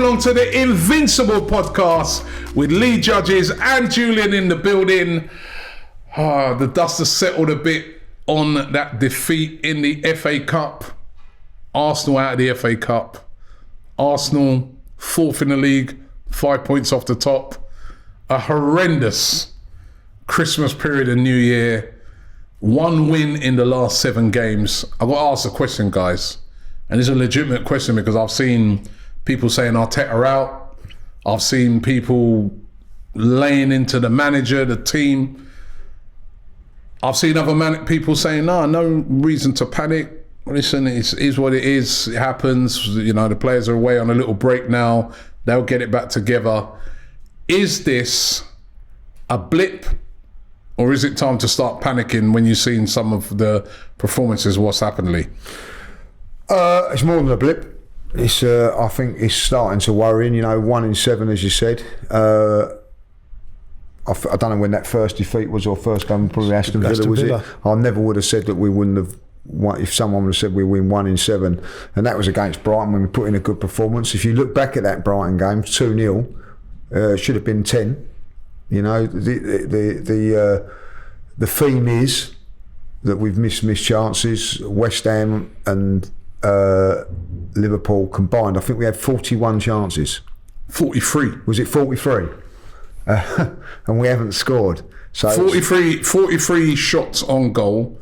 along to the Invincible podcast with Lee Judges and Julian in the building. The dust has settled a bit on that defeat in the FA Cup. Arsenal out of the FA Cup. Arsenal fourth in the league, 5 points off the top. A horrendous Christmas period and New Year. One win in the last 7 games. I've got to ask a question, guys. And it's a legitimate question because I've seen people saying Arteta out. I've seen people laying into the manager, the team. I've seen other people saying, no reason to panic. Listen, it is what it is. It happens. You know, the players are away on a little break now. They'll get it back together. Is this a blip? Or is it time to start panicking when you've seen some of the performances? What's happened, Lee? It's more than a blip. It's I think it's starting to worry. You know, 1 in 7, as you said. I don't know when that first defeat was, or first game, probably Aston Villa, was it? I never would have said that we wouldn't have won, if someone would have said we win 1 in 7, and that was against Brighton when we put in a good performance. If you look back at that Brighton game, 2-0, it should have been 10. You know, the theme is that we've missed chances. West Ham and Liverpool combined, I think we had 41 chances. 43. Was it 43? And we haven't scored. So 43 shots on goal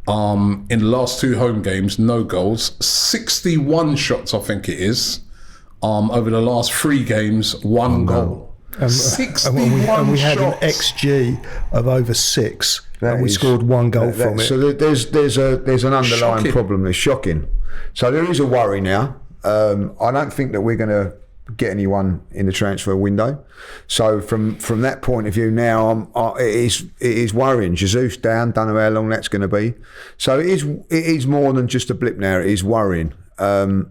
in the last 2 home games, no goals. 61 shots, I think it is, over the last 3 games, 1 goal. 61 and we had shots. An XG of over 6, and we scored 1 goal from it. So there's an underlying problem. It's shocking. So there is a worry now. I don't think that we're going to get anyone in the transfer window. So from that point of view now, it is worrying. Jesus down, don't know how long that's going to be. So it is more than just a blip now. It is worrying. I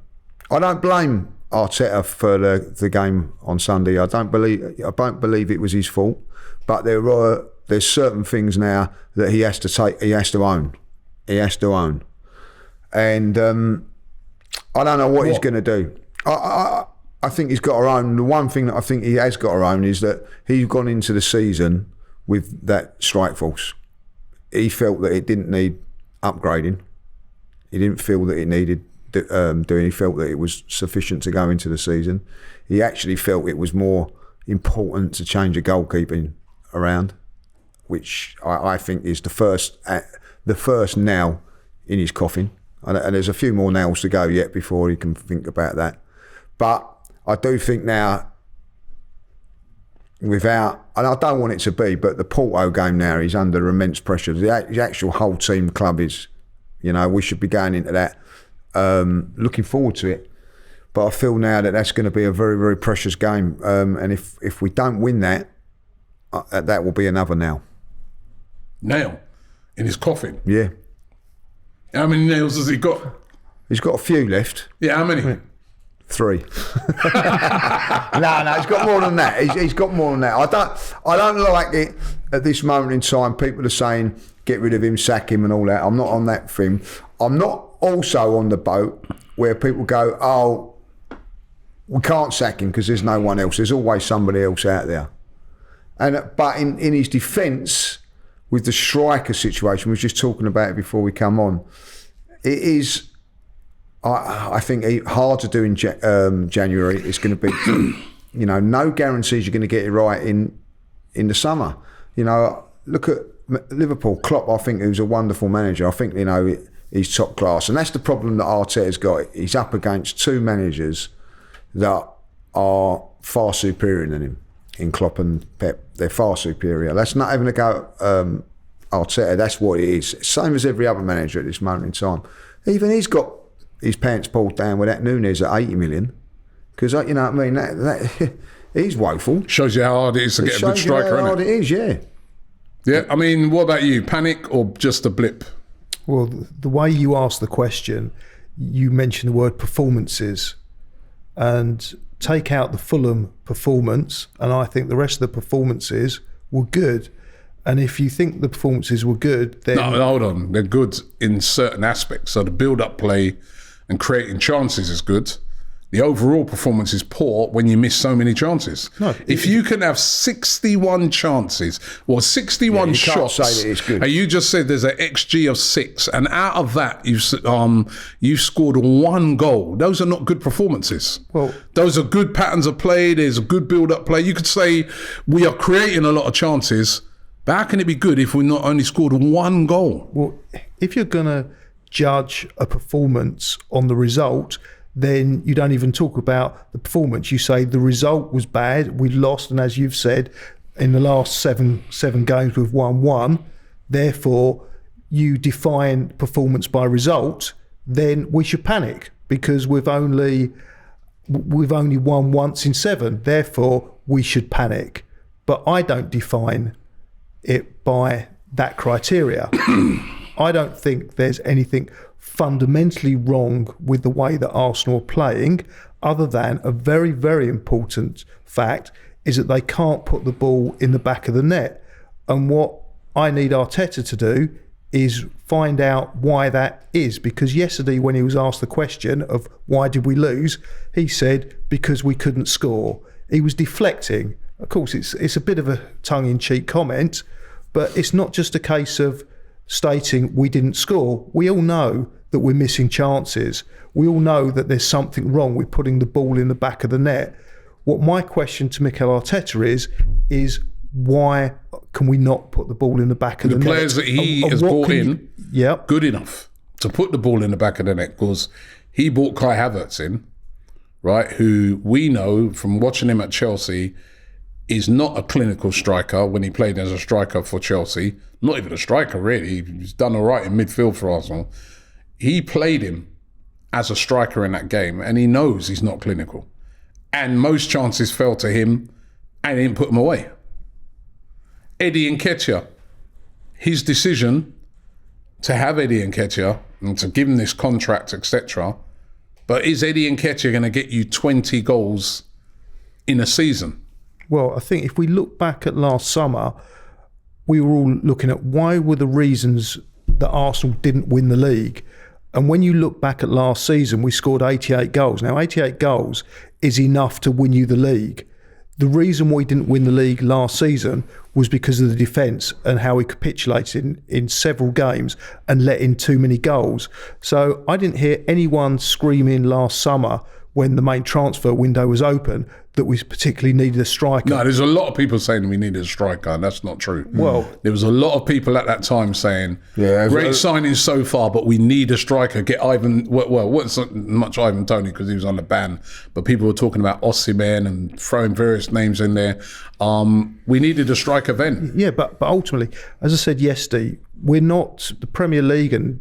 don't blame Arteta for the game on Sunday. I don't believe it was his fault, but there's certain things now that he has to own. And I don't know what he's going to do. I think he's got to own. The one thing that I think he has got to own is that he's gone into the season with that strike force. He felt that it didn't need upgrading. He didn't feel that it needed doing. He felt that it was sufficient to go into the season. He actually felt it was more important to change the goalkeeping around, which I think is the first nail in his coffin. And there's a few more nails to go yet before he can think about that. But I do think now, and I don't want it to be, but the Porto game now is under immense pressure. The actual whole team club is, you know, we should be going into that, looking forward to it. But I feel now that that's going to be a very, very precious game. And if we don't win that, that will be another nail. Nail in his coffin? Yeah. How many nails has he got? He's got a few left. Yeah, how many? 3. No, he's got more than that. He's got more than that. I don't like it at this moment in time. People are saying get rid of him, sack him, and all that. I'm not on that thing. I'm not also on the boat where people go, oh, we can't sack him because there's no one else. There's always somebody else out there. But in his defence, with the striker situation, we were just talking about it before we come on, it is, I think, hard to do in January. It's going to be, you know, no guarantees you're going to get it right in the summer. You know, look at Liverpool. Klopp, I think, who's a wonderful manager. I think, you know, he's top class. And that's the problem that Arteta's got. He's up against 2 managers that are far superior than him. In Klopp and Pep, they're far superior. That's not even a go Arteta, that's what it is. Same as every other manager at this moment in time. Even he's got his pants pulled down with that Núñez at 80 million. Because, you know what I mean, that he's woeful. Shows you how hard it is to get a good striker, shows you how hard it is, yeah. Yeah, I mean, what about you? Panic or just a blip? Well, the way you asked the question, you mentioned the word performances. And take out the Fulham performance, and I think the rest of the performances were good. And if you think the performances were good, then... No, hold on. They're good in certain aspects. So the build-up play and creating chances is good. The overall performance is poor when you miss so many chances. No, if you can have 61 chances or 61 shots, say that it's good. and you just said there's an XG of 6, and out of that you've scored 1 goal. Those are not good performances. Well, those are good patterns of play. There's a good build-up play. You could say we are creating a lot of chances, but how can it be good if we not only scored 1 goal? Well, if you're going to judge a performance on the result, then you don't even talk about the performance. You say the result was bad, we lost, and as you've said, in the last seven games we've won 1. Therefore, you define performance by result. Then we should panic because we've only won once in 7. Therefore, we should panic. But I don't define it by that criteria. I don't think there's anything fundamentally wrong with the way that Arsenal are playing, other than a very, very important fact is that they can't put the ball in the back of the net. And what I need Arteta to do is find out why that is, because yesterday when he was asked the question of why did we lose, he said because we couldn't score. He was deflecting. Of course, it's a bit of a tongue-in-cheek comment, but it's not just a case of stating we didn't score. We all know that we're missing chances. We all know that there's something wrong with putting the ball in the back of the net. What my question to Mikel Arteta is why can we not put the ball in the back of the net? The players that he has brought in, yep, good enough to put the ball in the back of the net, because he brought Kai Havertz in, right, who we know from watching him at Chelsea is not a clinical striker when he played as a striker for Chelsea. Not even a striker, really. He's done all right in midfield for Arsenal. He played him as a striker in that game, and he knows he's not clinical. And most chances fell to him, and he didn't put them away. Eddie Nketiah, his decision to have Eddie Nketiah and to give him this contract, etc. But is Eddie Nketiah going to get you 20 goals in a season? Well, I think if we look back at last summer, we were all looking at why were the reasons that Arsenal didn't win the league. And when you look back at last season, we scored 88 goals. Now, 88 goals is enough to win you the league. The reason we didn't win the league last season was because of the defence and how we capitulated in several games and let in too many goals. So I didn't hear anyone screaming last summer when the main transfer window was open that we particularly needed a striker. No, there's a lot of people saying we needed a striker, and that's not true. Well, there was a lot of people at that time saying, great signings so far, but we need a striker. Get Ivan, well, wasn't much Ivan Toney because he was on the ban, but people were talking about Osimhen and throwing various names in there. We needed a striker then. Yeah, but ultimately, as I said yesterday, we're not the Premier League and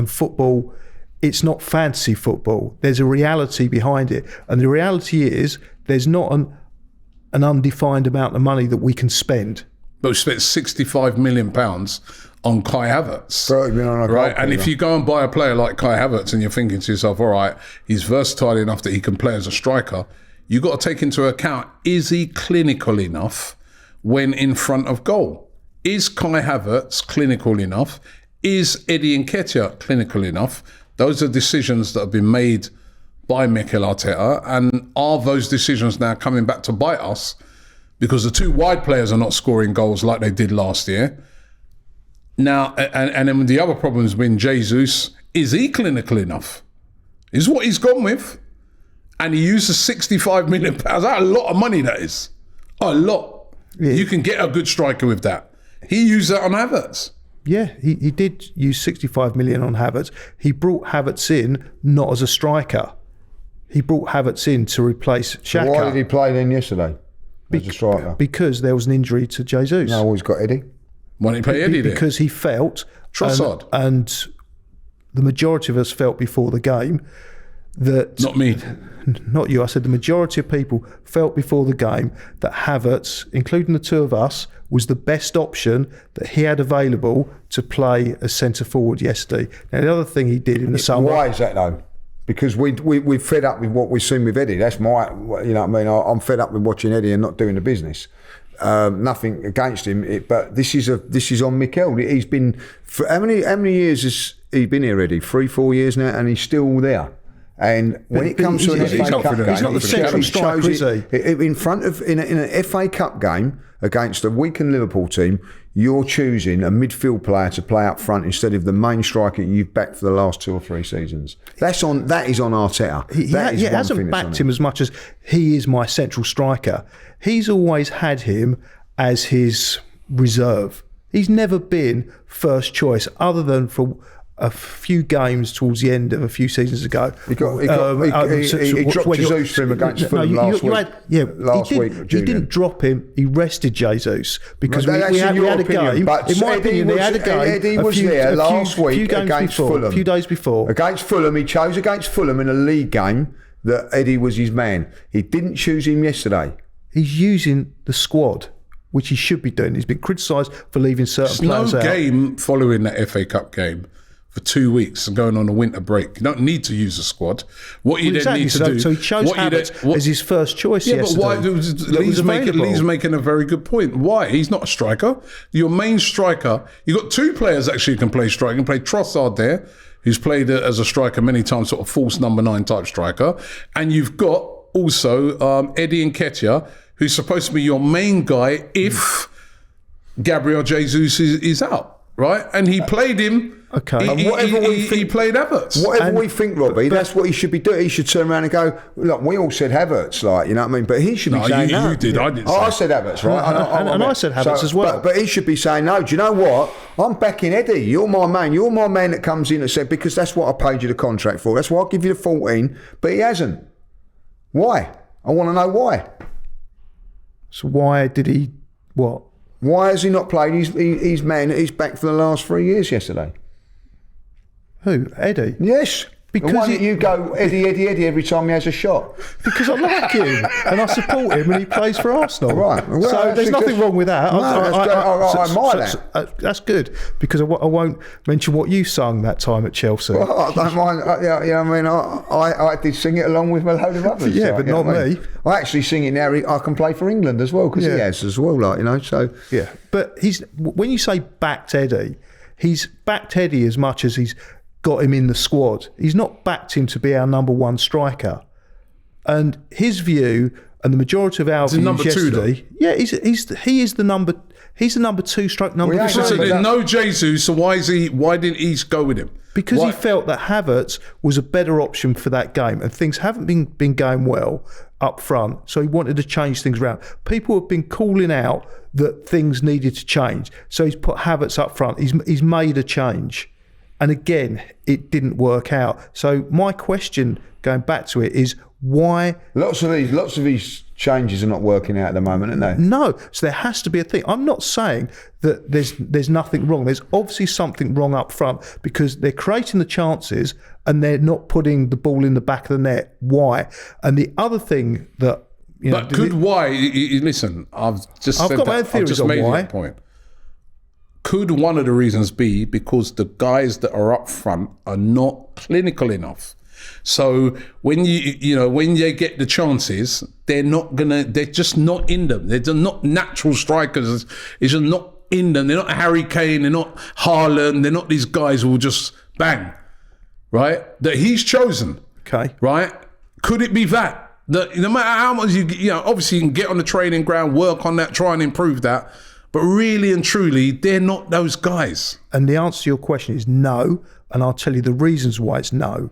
football. It's not fantasy football. There's a reality behind it. And the reality is there's not an undefined amount of money that we can spend. But we spent £65 million on Kai Havertz. Right? And if you go and buy a player like Kai Havertz and you're thinking to yourself, all right, he's versatile enough that he can play as a striker, you've got to take into account, is he clinical enough when in front of goal? Is Kai Havertz clinical enough? Is Eddie Nketiah clinical enough? Those are decisions that have been made by Mikel Arteta, and are those decisions now coming back to bite us because the two wide players are not scoring goals like they did last year? Now, and then the other problem has been Jesus. Is he clinical enough? Is what he's gone with? And he uses £65 million. That's a lot of money, that is. A lot. Yeah. You can get a good striker with that. He used that on Havertz. Yeah, he did use 65 million on Havertz. He brought Havertz in not as a striker. He brought Havertz in to replace Xhaka. So why did he play then yesterday as a striker? Because there was an injury to Jesus. No, he's got Eddie. Why didn't he play Eddie then? Because he felt, Trossard. And the majority of us felt before the game that... Not me. Not you. I said the majority of people felt before the game that Havertz, including the two of us, was the best option that he had available to play as centre forward yesterday. Now, the other thing he did in the summer... Why is that though? Because we're fed up with what we've seen with Eddie. That's my, you know what I mean? I'm fed up with watching Eddie and not doing the business. Nothing against him, but this is on Mikel. He's been, for how many years has he been here already? 3-4 years now, and he's still there. And when it comes to an FA Cup game, he's not the central striker, is he? In front of in an FA Cup game against a weakened Liverpool team, you're choosing a midfield player to play up front instead of the main striker you've backed for the last 2 or 3 seasons. That is on Arteta. He hasn't backed him as much as he is my central striker. He's always had him as his reserve. He's never been first choice, other than for a few games towards the end of a few seasons ago. He dropped Jesus for him against Fulham last week. He didn't drop him. He rested Jesus because we had a game. But in my opinion, they had a game. Eddie was there last week against Fulham. A few days before. Against Fulham, he chose against Fulham in a league game that Eddie was his man. He didn't choose him yesterday. He's using the squad, which he should be doing. He's been criticised for leaving certain players out. No game following that FA Cup game for 2 weeks and going on a winter break. You don't need to use a squad. What you then need to do... So he chose Havertz as his first choice yesterday. But why? Lee's making a very good point. Why? He's not a striker. Your main striker... You've got 2 players actually who can play striker. You can play Trossard there, who's played as a striker many times, sort of false number 9 type striker. And you've got also Eddie Nketiah, who's supposed to be your main guy if Gabriel Jesus is out, right? And he played him... Okay. He played Havertz. Whatever we think, Robbie, that's what he should be doing. He should turn around and go, look, we all said Havertz, like, you know what I mean? But he should be saying no. You did, I didn't say. I said Havertz, right? I said Havertz as well. But he should be saying, no, do you know what? I'm backing Eddie. You're my man. You're my man that comes in and said, because that's what I paid you the contract for. That's why I'll give you the 14. But he hasn't. Why? I want to know why. So why did he, what? Why has he not played his man that he's back for the last 3 years yesterday? Who? Eddie? Yes. Because why don't you go Eddie every time he has a shot? Because I like him and I support him and he plays for Arsenal. Right. Well, so there's nothing wrong with that. No, I admire that. That's good because I won't mention what you sung that time at Chelsea. Well, I don't mind. I mean, I did sing it along with a load of others. Yeah, but not me. I actually sing it now. I can play for England as well because he has as well, like, you know. So yeah, but when you say backed Eddie, he's backed Eddie as much as he's got him in the squad. He's not backed him to be our number 1 striker. And his view, and the majority of our views yesterday, he is the number 2 stroke number 3. So there's no Jesus, so why didn't he go with him? Because he felt that Havertz was a better option for that game, and things haven't been going well up front, so he wanted to change things around. People have been calling out that things needed to change, so he's put Havertz up front. He's made a change. And again, it didn't work out. So my question, going back to it, is why... Lots of these changes are not working out at the moment, aren't they? No. So there has to be a thing. I'm not saying that there's nothing wrong. There's obviously something wrong up front because they're creating the chances and they're not putting the ball in the back of the net. Why? And the other thing that... Listen, I've got my own theories on why. That point. Could one of the reasons be because the guys that are up front are not clinical enough? So when when they get the chances, they're just not in them. They're just not natural strikers. It's just not in them. They're not Harry Kane. They're not Haaland. They're not these guys who will just bang, right? That he's chosen. Okay. Right? Could it be that no matter how much obviously you can get on the training ground, work on that, try and improve that. But really and truly, they're not those guys. And the answer to your question is no. And I'll tell you the reasons why it's no.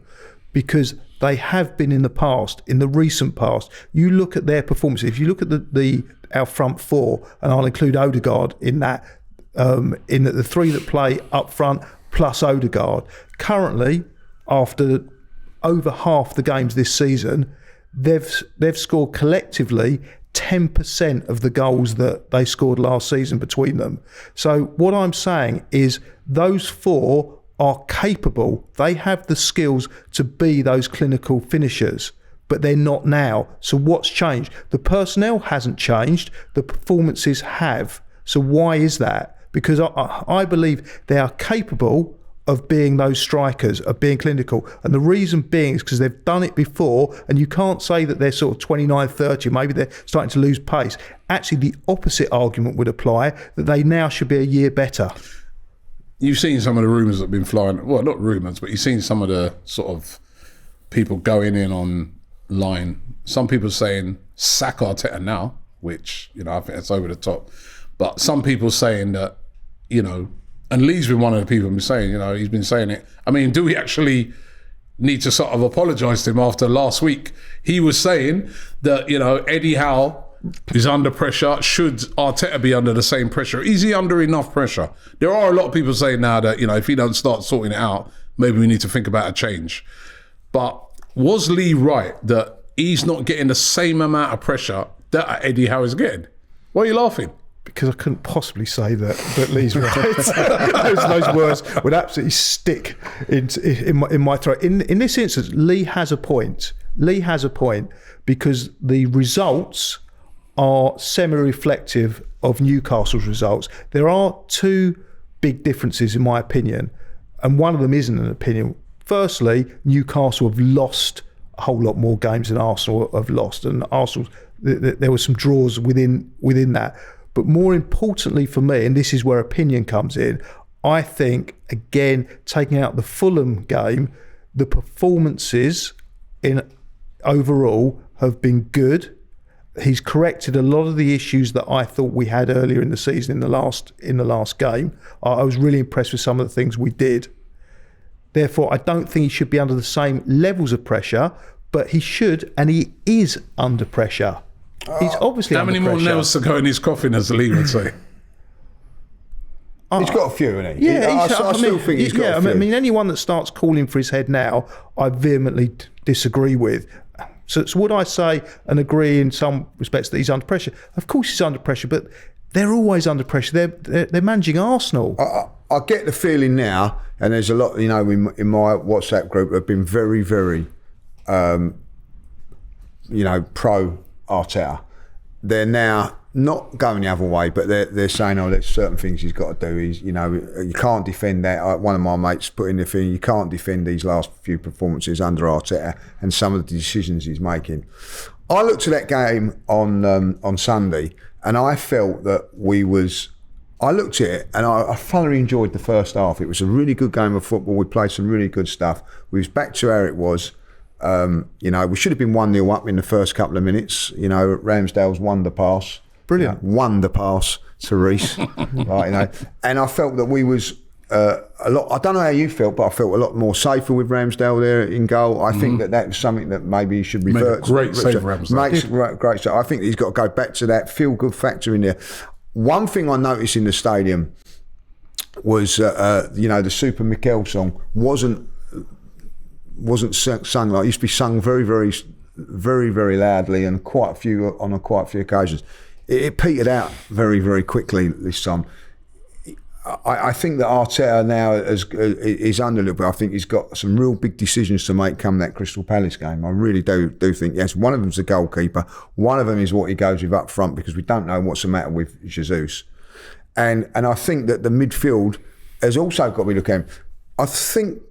Because they have been in the past, in the recent past. You look at their performance. If you look at our front 4, and I'll include Odegaard in that, in the 3 that play up front plus Odegaard. Currently, after over half the games this season, they've scored collectively 10% of the goals that they scored last season between them. So what I'm saying is those 4 are capable. They have the skills to be those clinical finishers, but they're not now. So what's changed? The personnel hasn't changed. The performances have. So why is that? Because I believe they are capable of being those strikers, of being clinical. And the reason being is because they've done it before, and you can't say that they're sort of 29, 30, maybe they're starting to lose pace. Actually, the opposite argument would apply, that they now should be a year better. You've seen some of the rumours that have been flying, well, not rumours, but you've seen some of the sort of people going in online. Some people saying sack Arteta now, which, you know, I think that's over the top. But some people saying that, you know, and Lee's been one of the people who's been saying, you know, he's been saying it. I mean, do we actually need to sort of apologise to him after last week? He was saying that, you know, Eddie Howe is under pressure. Should Arteta be under the same pressure? Is he under enough pressure? There are a lot of people saying now that, you know, if he don't start sorting it out, maybe we need to think about a change. But was Lee right that he's not getting the same amount of pressure that Eddie Howe is getting? Why are you laughing? Because I couldn't possibly say that Lee's right. those words would absolutely stick in my throat. In this instance, Lee has a point. Lee has a point because the results are semi-reflective of Newcastle's results. There are two big differences in my opinion, and one of them isn't an opinion. Firstly, Newcastle have lost a whole lot more games than Arsenal have lost, and Arsenal, there were some draws within that. But more importantly for me, and this is where opinion comes in, I think, again, taking out the Fulham game, the performances in overall have been good. He's corrected a lot of the issues that I thought we had earlier in the season in the last game. I was really impressed with some of the things we did. Therefore, I don't think he should be under the same levels of pressure, but he should, and he is under pressure. He's obviously how under many pressure. more nails to go in his coffin, as Lee would say? He's got a few, hasn't he? Yeah, I still think he's got a few. I mean, anyone that starts calling for his head now, I vehemently disagree with. So would I say and agree in some respects that he's under pressure? Of course he's under pressure, but they're always under pressure. They're managing Arsenal. I get the feeling now, and there's a lot, you know, in my WhatsApp group have been very, very, you know, pro Arteta. They're now not going the other way, but they're saying, oh, there's certain things he's got to do. He's, you know, you can't defend that. One of my mates put in the thing, you can't defend these last few performances under Arteta and some of the decisions he's making. I looked at that game on Sunday, and I felt that I looked at it and I thoroughly enjoyed the first half. It was a really good game of football. We played some really good stuff. We was back to how it was. You know, we should have been 1-0 up in the first couple of minutes. You know, Ramsdale's wonder pass. Brilliant. Wonder pass to Reece. Right, you know. And I felt that we was a lot, I don't know how you felt, but I felt a lot more safer with Ramsdale there in goal. I think that was something that maybe he should revert to. Great save, Ramsdale. Great save. I think he's got to go back to that feel-good factor in there. One thing I noticed in the stadium was, you know, the Super Mikel song wasn't sung like it used to be sung very, very, very, very loudly and on quite a few occasions. It petered out very, very quickly this time. I think that Arteta now is under a little bit. I think he's got some real big decisions to make come that Crystal Palace game. I really do think, yes, one of them's the goalkeeper. One of them is what he goes with up front, because we don't know what's the matter with Jesus. And I think that the midfield has also got to be looking at him. I think,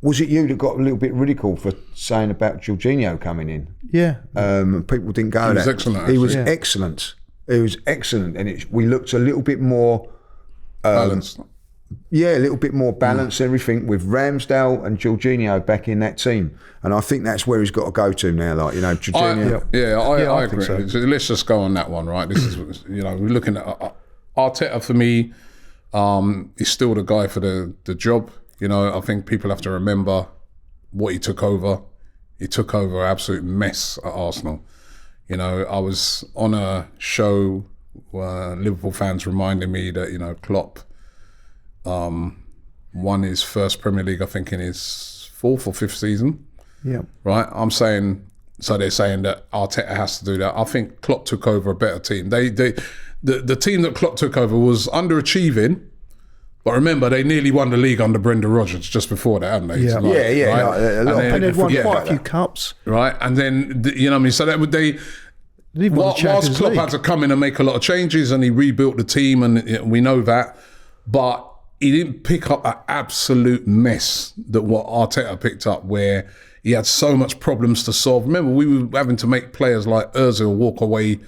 was it you that got a little bit ridiculed for saying about Jorginho coming in? Yeah. People didn't go He was that. excellent, He was actually. excellent. He was excellent. And we looked a little bit more... Balanced. Yeah, a little bit more balance, everything, with Ramsdale and Jorginho back in that team. And I think that's where he's got to go to now, like, you know, Jorginho. I think agree. so. Let's just go on that one, right? This is, you know, we're looking at Arteta for me, is still the guy for the job. You know, I think people have to remember what he took over. He took over an absolute mess at Arsenal. You know, I was on a show where Liverpool fans reminded me that, you know, Klopp won his first Premier League, I think, in his fourth or fifth season. Yeah. Right? I'm saying, so they're saying that Arteta has to do that. I think Klopp took over a better team. The team that Klopp took over was underachieving. But remember, they nearly won the league under Brendan Rodgers just before that, haven't they? Yeah. Right? And they'd won yeah, quite a few cups. Right? And then, you know what I mean? So that would whilst Klopp had to come in and make a lot of changes and he rebuilt the team, and we know that, but he didn't pick up an absolute mess that what Arteta picked up, where he had so much problems to solve. Remember, we were having to make players like Ozil walk away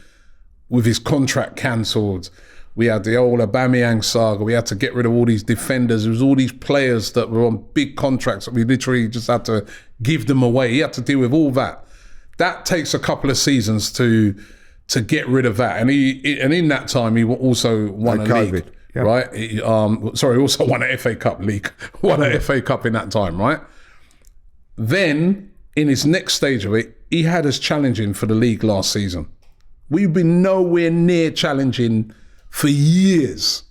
with his contract cancelled. We had the old Aubameyang saga. We had to get rid of all these defenders. There was all these players that were on big contracts that we literally just had to give them away. He had to deal with all that. That takes a couple of seasons to get rid of that. And in that time, he also won a league, right? He, also won an FA Cup league. Won an FA Cup in that time, right? Then, in his next stage of it, he had us challenging for the league last season. We've been nowhere near challenging for years.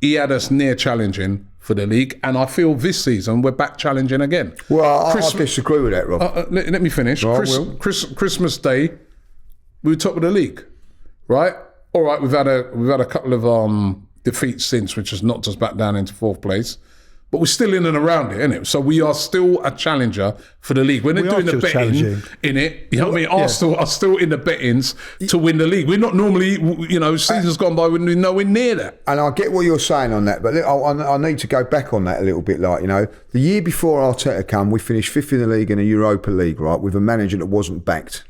He had us near challenging for the league, and I feel this season we're back challenging again. Well, I disagree with that, Rob. Let me finish. Christmas Day, we were top of the league, right? All right, we've had a couple of defeats since, which has knocked us back down into 4th place. But we're still in and around it, innit? So we are still a challenger for the league. When they're doing the betting in it, you know what I mean? Arsenal are still in the bettings to win the league. We're not normally, seasons gone by, we're nowhere near that. And I get what you're saying on that, but I need to go back on that a little bit. The year before Arteta came, we finished 5th in the league in a Europa League, right, with a manager that wasn't backed.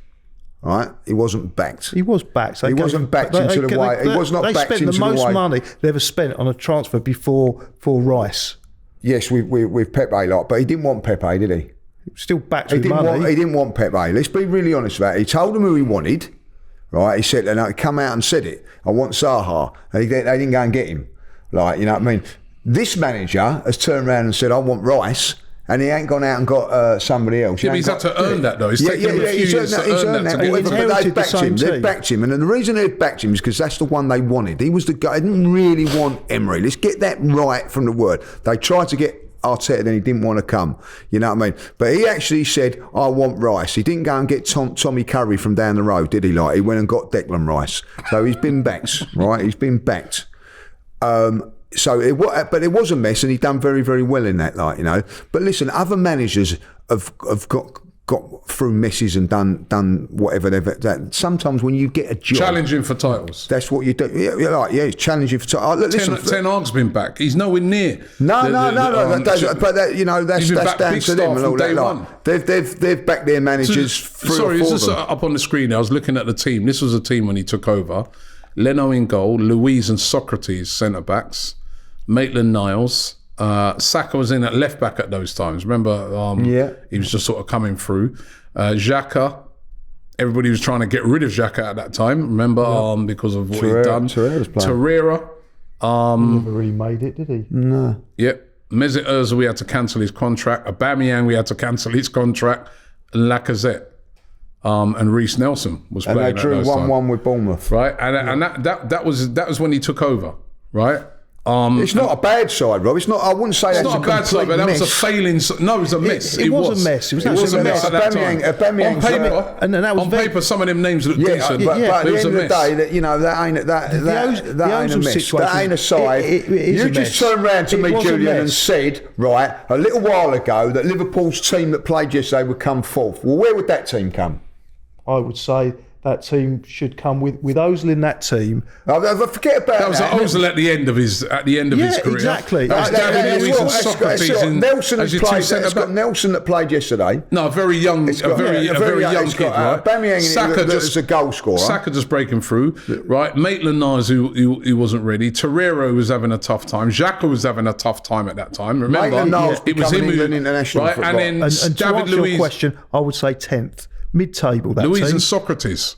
Right, he wasn't backed. He was backed. He wasn't backed into the way. He was not backed into the way. They spent the most money they ever spent on a transfer for Rice. Yes, with Pepe, but he didn't want Pepe, did he? Still backed with money. He didn't want Pepe. Let's be really honest about it. He told them who he wanted, right? He said, and he come out and said it. I want Zaha. They didn't go and get him. You know what I mean? This manager has turned around and said, I want Rice. And he ain't gone out and got somebody else. Yeah, but he's had to earn that, though. He's taken him a few years to earn that. But they've backed him. They've backed him. And the reason they've backed him is because that's the one they wanted. He was the guy. They didn't really want Emery. Let's get that right from the word. They tried to get Arteta, then he didn't want to come. You know what I mean? But he actually said, I want Rice. He didn't go and get Tommy Curry from down the road, did he? He went and got Declan Rice. So he's been backed, right? He's been backed. But it was a mess, and he done very, very well in that, But listen, other managers have got through messes and done whatever they've done. Sometimes when you get a job, challenging for titles, that's what you do. It's challenging for titles. Ten Hag's been back. He's nowhere near. No. That's down to them and all that. They've backed their managers. Sorry, it's just up on the screen. I was looking at the team. This was a team when he took over. Leno in goal, Louise and Socrates centre backs, Maitland-Niles. Saka was in at left back at those times. Remember, he was just sort of coming through. Xhaka, everybody was trying to get rid of Xhaka at that time. Remember, because of what he'd done. Torreira. Never really made it, did he? No. Yep. Mesut Ozil, we had to cancel his contract. Aubameyang, we had to cancel his contract. And Lacazette. And Reece Nelson was playing. And they drew 1-1 with Bournemouth, right? And that was when he took over, right? It's not a bad side, Rob. It's not. I wouldn't say it's that's not a bad side, but that was a failing. No, it was a mess. It was a mess. It was a mess at that time. On paper, and that was on paper, some of them names look decent. But at the end of the day, that ain't a mess. That ain't a side. You just turned around to me, Julian, and said, right, a little while ago that Liverpool's team that played yesterday would come fourth. Well, where would that team come? I would say that team should come with Ozil in that team. Forget about that. That was Ozil at the end of his career. Exactly. That was David Luiz and Socrates and Nelson has played. It's got Nelson that played yesterday. No, a very young kid, right? Aubameyang is a goal scorer. Saka just breaking through, right? Maitland-Niles, he wasn't ready. Torreira was having a tough time. Xhaka was having a tough time at that time. Remember, it was him who international right, football. and then and David to answer Luiz. Your question, I would say 10th. Mid-table, that Louise team. and Socrates,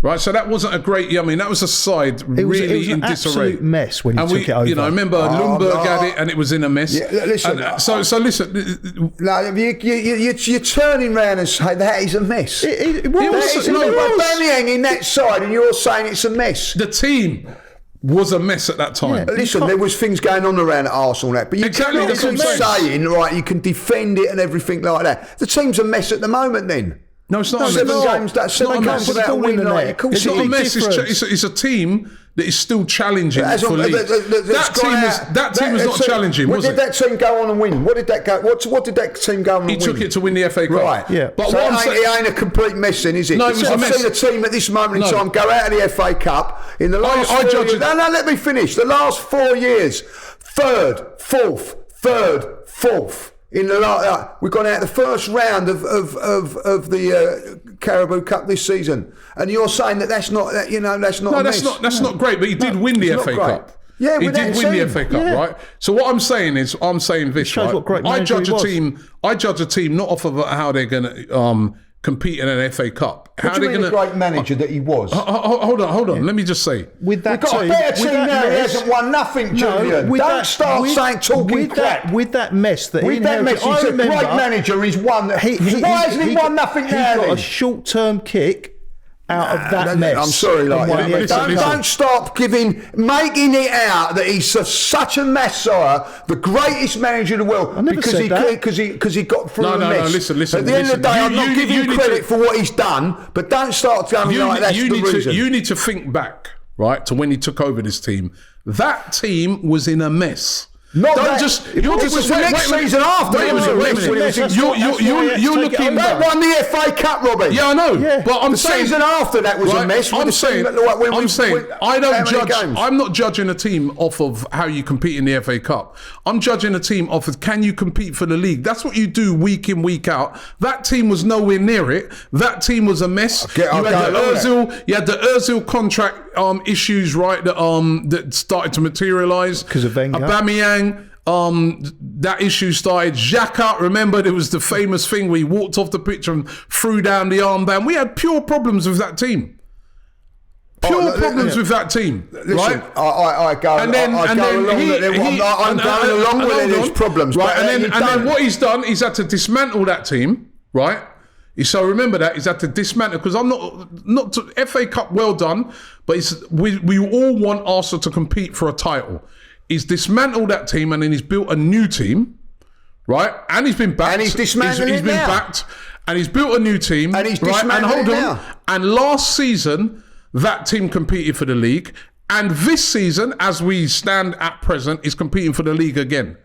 right? So that wasn't a great. I mean, that was a side really it was in an disarray. Absolute mess when he took it over. You know, remember Lundberg had it, and it was in a mess. Yeah, listen. So listen. No, you're turning round and saying that is a mess. It was. Aubameyang in that side, and you're saying it's a mess. The team was a mess at that time. Yeah, listen, there was things going on around at Arsenal and that, but you can't saying, right, you can defend it and everything like that. The team's a mess at the moment then. No, it's not a mess. It's not a mess. It's not a mess. It's a team that is still challenging for league. That team was not challenging, was it? What did that team go on and win? What did that team go on and win? He took it to win the FA Cup. Right. Yeah. But so it ain't a complete mess then, is it? No, it was a mess. I've seen a team at this moment in time go out of the FA Cup in the last 4 years. No, let me finish. The last 4 years, third, fourth. In the we've gone out the first round of the Carabao Cup this season, and you're saying that's not that that's not. No, that's not great. But he did win the FA Cup. Yeah, he did win the FA Cup, right? So what I'm saying is, this. Shows right? what great I judge manager a team. I judge a team not off of how they're going to compete in an FA Cup. What do you mean a great manager that he was? Hold on. Yeah. Let me just say. With that We've got a better team now. He hasn't won nothing, Julian. Don't start saying talking crap. With that mess that he inherited. With that mess, he's a great manager. He's won. Why hasn't he won nothing now? He got a short-term kick out of that mess. I'm sorry, don't stop making it out that he's such a mess, the greatest manager in the world because he got through a mess. No, listen. At the end of the day, I'm not giving him credit for what he's done, but don't start telling me like that's the reason. You need to think back, right, to when he took over this team. That team was in a mess. You're just the next season after. You're looking. That won the FA Cup, Robbie. Yeah, I know. Yeah. But I'm saying the season after that was a mess. I'm saying I don't judge. I'm not judging a team off of how you compete in the FA Cup. I'm judging a team off of can you compete for the league. That's what you do week in, week out. That team was nowhere near it. That team was a mess. You had the Ozil contract issues, right? That started to materialise because of Wenger. Aubameyang. That issue started. Xhaka, remember there was the famous thing where he walked off the pitch and threw down the armband. We had pure problems with that team. With that team. Listen, right? I go along with these problems. Right, and then what he's done, he's had to dismantle that team, right? So remember that he's had to dismantle because I'm not FA Cup, well done, but we all want Arsenal to compete for a title. He's dismantled that team and then he's built a new team, right? And he's been backed. And he's dismantled He's been backed and he's built a new team. And he's dismantled now. And last season, that team competed for the league. And this season, as we stand at present, is competing for the league again.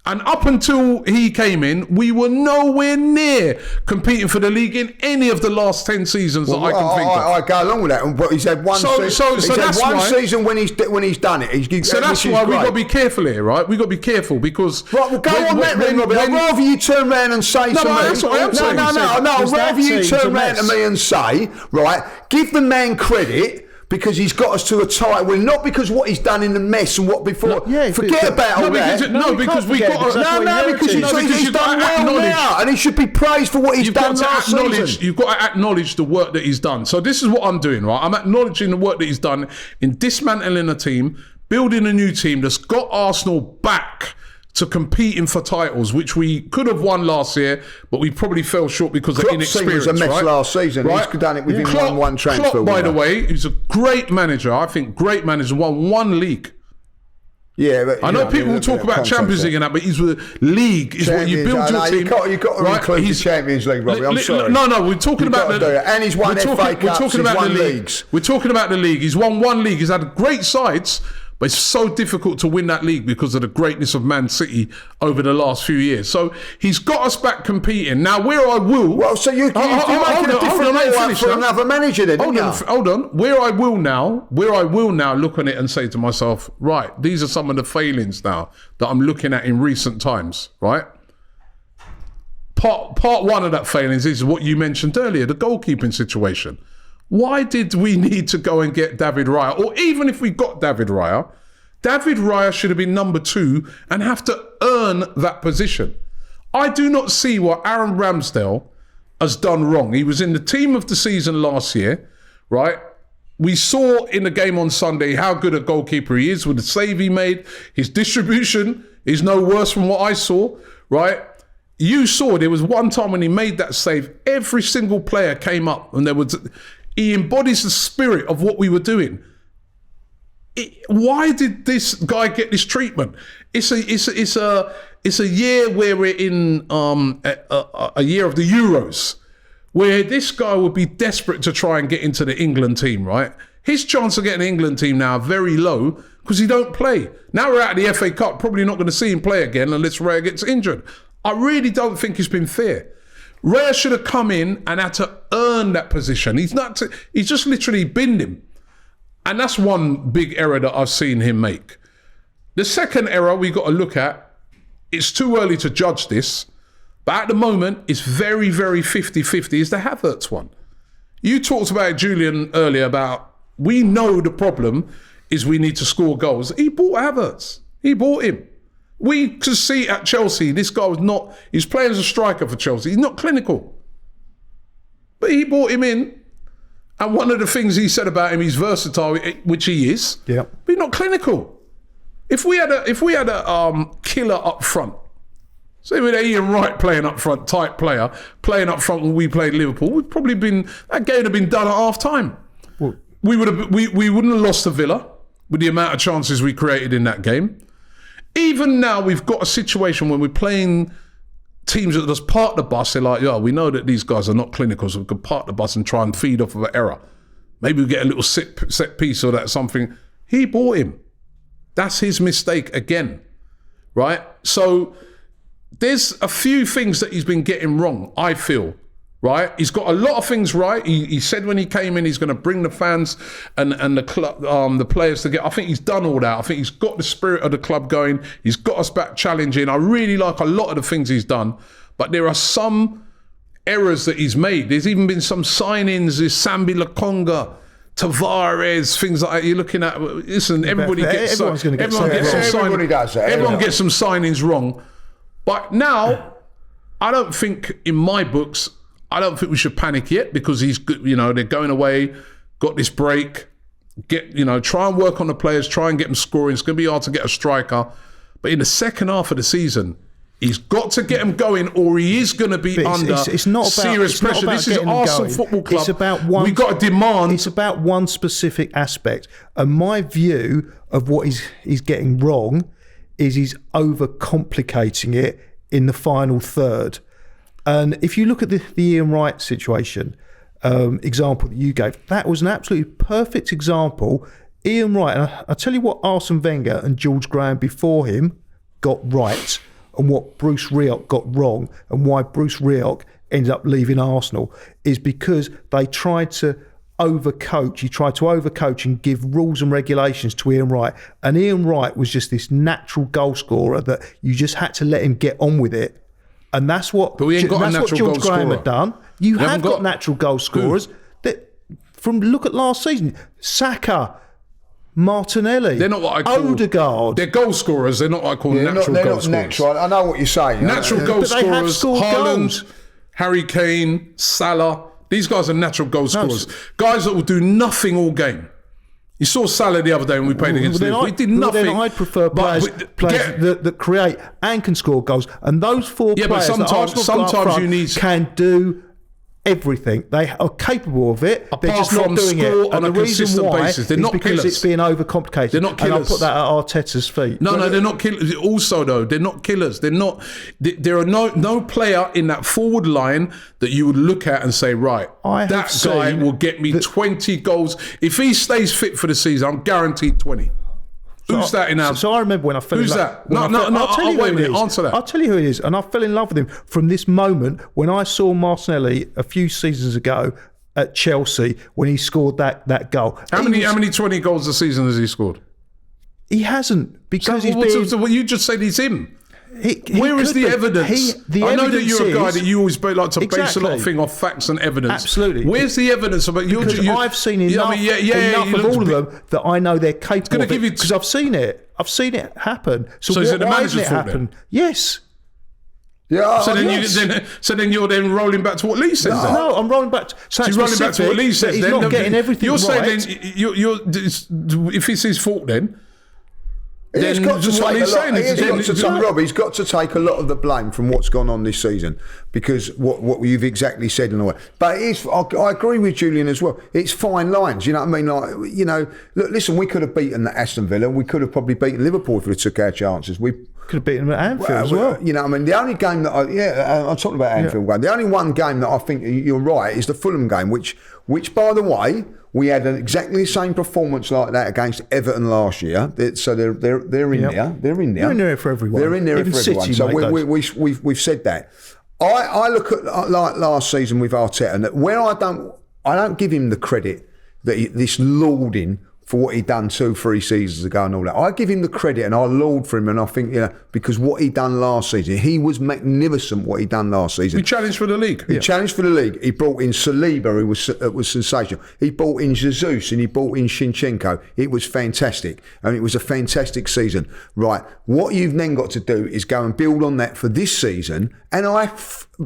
And up until he came in, we were nowhere near competing for the league in any of the last 10 seasons that I can think of. I go along with that, but he's had one season when he's done it. So that's why we've got to be careful here, right? We've got to be careful because... Right, well, go on that then, Robbie. I'd rather you turn around and say to me... That's what I'm saying. No. I'd rather you turn around to me and say, right, give the man credit... because he's got us to a title win, not because what he's done in the mess and what before. Forget about all that. Because he's done well now, and he should be praised for what he's done last season. You've got to acknowledge the work that he's done. So this is what I'm doing, right? I'm acknowledging the work that he's done in dismantling a team, building a new team that's got Arsenal back to competing for titles, which we could have won last year, but we probably fell short because of inexperience. Was a mess last season. Right? He's done it within one transfer Klopp, by the way, he's a great manager. I think great manager, won one league. Yeah, but I know people will talk about Champions League and that, but he's with league is what you build your team. You've got to include the Champions League, Robbie. I'm sorry. No, we're talking about the... And he's won FA Cups, he's won leagues. We're talking about the league. He's won one league. He's had great sides, but it's so difficult to win that league because of the greatness of Man City over the last few years. So he's got us back competing. Now, where I will... Well, so you're making a different role for another manager then, Hold on. Where I will now look on it and say to myself, right, these are some of the failings now that I'm looking at in recent times, right? Part one of that failings is what you mentioned earlier, the goalkeeping situation. Why did we need to go and get David Raya? Or even if we got David Raya should have been number 2 and have to earn that position. I do not see what Aaron Ramsdale has done wrong. He was in the team of the season last year, right? We saw in the game on Sunday how good a goalkeeper he is with the save he made. His distribution is no worse from what I saw, right? You saw there was one time when he made that save, every single player came up and he embodies the spirit of what we were doing. Why did this guy get this treatment? It's a year where we're in a year of the Euros, where this guy would be desperate to try and get into the England team, right? His chance of getting the England team now are very low because he don't play. Now we're out of the FA Cup, probably not going to see him play again unless Raya gets injured. I really don't think it's been fair. Raya should have come in and had to earn that position. He's just literally binned him. And that's one big error that I've seen him make. The second error we got to look at it's too early to judge this. But at the moment, it's very, very 50-50 is the Havertz one. You talked about, Julian, earlier about we know the problem is we need to score goals. He bought Havertz. He bought him. We could see at Chelsea, this guy was not, he's playing as a striker for Chelsea. He's not clinical. But he bought him in. And one of the things he said about him, he's versatile, which he is. Yeah. But he's not clinical. If we had a killer up front, say with Ian Wright playing up front, type player, playing up front when we played Liverpool, that game would have been done at half time. Well, We wouldn't have lost to Villa with the amount of chances we created in that game. Even now, we've got a situation when we're playing teams that just park the bus. They're like, we know that these guys are not clinical, so we could park the bus and try and feed off of an error. Maybe we get a little set piece or that something. He bought him. That's his mistake again, right? So there's a few things that he's been getting wrong, I feel. Right, he's got a lot of things right. He said when he came in, he's going to bring the fans and the club, the players together. I think he's done all that. I think he's got the spirit of the club going. He's got us back challenging. I really like a lot of the things he's done, but there are some errors that he's made. There's even been some signings. There's Sambi Lokonga, Tavares, things like that. You're looking at. Listen, everyone gets some signings wrong, but now I don't think in my books. I don't think we should panic yet because he's good. They're going away, got this break. Try and work on the players, try and get them scoring. It's going to be hard to get a striker. But in the second half of the season, he's got to get them going or he is going to be under serious pressure. This is Arsenal Football Club. It's about one. We've got to demand. It's about one specific aspect. And my view of what he's getting wrong is he's overcomplicating it in the final third. And if you look at the Ian Wright situation, example that you gave, that was an absolutely perfect example. Ian Wright, and I'll tell you what Arsene Wenger and George Graham before him got right and what Bruce Rioch got wrong and why Bruce Rioch ended up leaving Arsenal is because they tried to overcoach. He tried to overcoach and give rules and regulations to Ian Wright. And Ian Wright was just this natural goal scorer that you just had to let him get on with it. And that's what George Graham had done. You have got natural goal scorers. Look at last season. Saka, Martinelli, they're not what I call Odegaard. They're goal scorers. They're not what I call natural goal scorers. Natural. I know what you're saying. Natural goal scorers. Haaland, Harry Kane, Salah. These guys are natural goal scorers. Guys that will do nothing all game. You saw Salah the other day when we played against Liverpool. He did nothing. Then I'd prefer players that create and can score goals. And those four players sometimes you need can do everything. They are capable of it. They're just not doing it. And the reason why is because it's being overcomplicated. They're not killers. And I'll put that at Arteta's feet. No, they're not killers. Also, though, they're not killers. They're not. There are no player in that forward line that you would look at and say, right, that guy will get me 20 goals. If he stays fit for the season, I'm guaranteed 20. Who's that in our... So I remember when I fell in love... Who's that? No, wait a minute, answer that. I'll tell you who it is. And I fell in love with him from this moment when I saw Martinelli a few seasons ago at Chelsea when he scored that goal. How many 20 goals a season has he scored? He hasn't, because well, you just said he's him. Where is the evidence? I know that you're a guy that you always like to base a lot of things off facts and evidence. Absolutely. Where's the evidence about you? I've seen enough of all of them that I know they're capable of it, because I've seen it. I've seen it happen. So is it the manager's fault then? Yes. Yeah. So then you're rolling back to what Lee says. No, I'm rolling back. So you're rolling back to what Lee says. He's not getting everything right. You're saying then if it's his fault then. He's got to take a lot of the blame from what's gone on this season, because what you've exactly said in a way. But I agree with Julian as well. It's fine lines, you know what I mean? Like, look, listen, we could have beaten Aston Villa. We could have probably beaten Liverpool if we took our chances. We could have beaten them at Anfield as well. You know what I mean? The only game that I'm talking about Anfield game. The only one game that I think you're right is the Fulham game, which by the way, we had exactly the same performance like that against Everton last year. So they're in there. They're in there. They're in there for everyone. They're in there for everyone. So we've said that. I look at like last season with Arteta, and where I don't give him the credit that this lauding for what he'd done 2-3 seasons ago and all that. I give him the credit and I laud for him, and I think, because what he done last season, he was magnificent what he done last season. He challenged for the league. He challenged for the league. He brought in Saliba, who was sensational. He brought in Jesus and he brought in Zinchenko. It was fantastic. And it was a fantastic season. Right, what you've then got to do is go and build on that for this season. And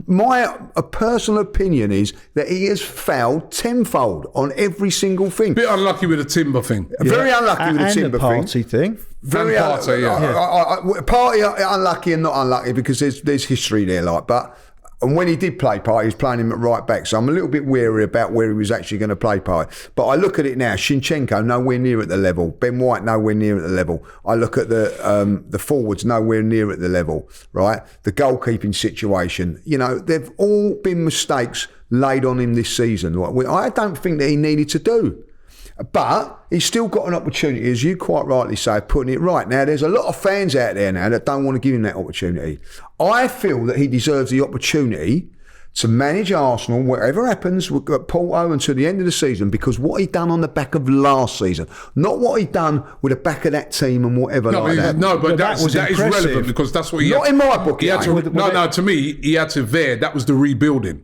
my personal opinion is that he has failed tenfold on every single thing. Bit unlucky with the Timber thing. Very unlucky with the Timber thing. Very Party, Party unlucky and not unlucky because there's history there, and when he did play Party, he was playing him at right back. So I'm a little bit wary about where he was actually going to play Party. But I look at it now, Zinchenko nowhere near at the level. Ben White nowhere near at the level. I look at the forwards nowhere near at the level, right? The goalkeeping situation. They've all been mistakes laid on him this season. I don't think that he needed to do. But he's still got an opportunity, as you quite rightly say, of putting it right. Now, there's a lot of fans out there now that don't want to give him that opportunity. I feel that he deserves the opportunity to manage Arsenal, whatever happens at Porto until the end of the season, because what he done on the back of last season, not what he done with the back of that team and whatever that. No, but that is relevant because that's what he not had. In my book. He had to, to me, he had to that was the rebuilding.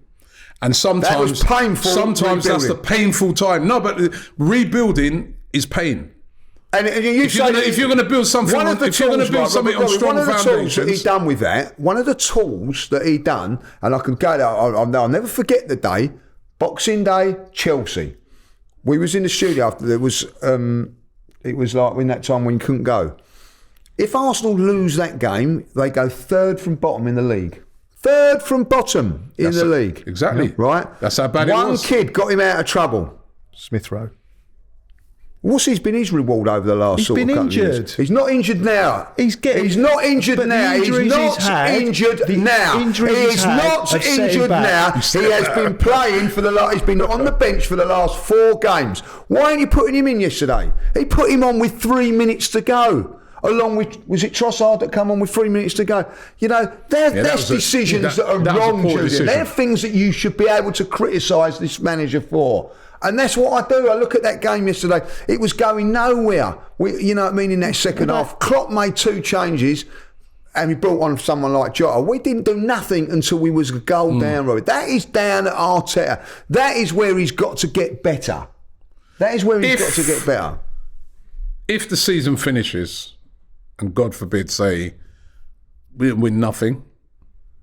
And sometimes that was painful. Sometimes that's the painful time. No, but rebuilding is pain. And if you're going to build something, on strong foundations. One of the tools that he done with that, one of the tools that he done, and I can go there. I'll never forget the day, Boxing Day, Chelsea. We was in the studio after there was. It was like in that time when you couldn't go. If Arsenal lose that game, they go third from bottom in the league. Third from bottom in the league. Exactly. Right? That's how bad it was. One kid got him out of trouble. Smith Rowe. What's been his reward over the last couple of years? He's been injured. He's not injured now. He's not injured now. He's not injured now. He's not injured now. He has been playing he's been on the bench for the last 4 games. Why ain't you putting him in yesterday? He put him on with 3 minutes to go. Along with, was it Trossard that come on with 3 minutes to go? There's decisions that are wrong, Julian. They're things that you should be able to criticise this manager for. And that's what I do. I look at that game yesterday. It was going nowhere. In that second half. Klopp made 2 changes and we brought on someone like Jota. We didn't do nothing until we was a goal down road. That is down at Arteta. That is where he's got to get better. If the season finishes, and God forbid, say, we didn't win nothing,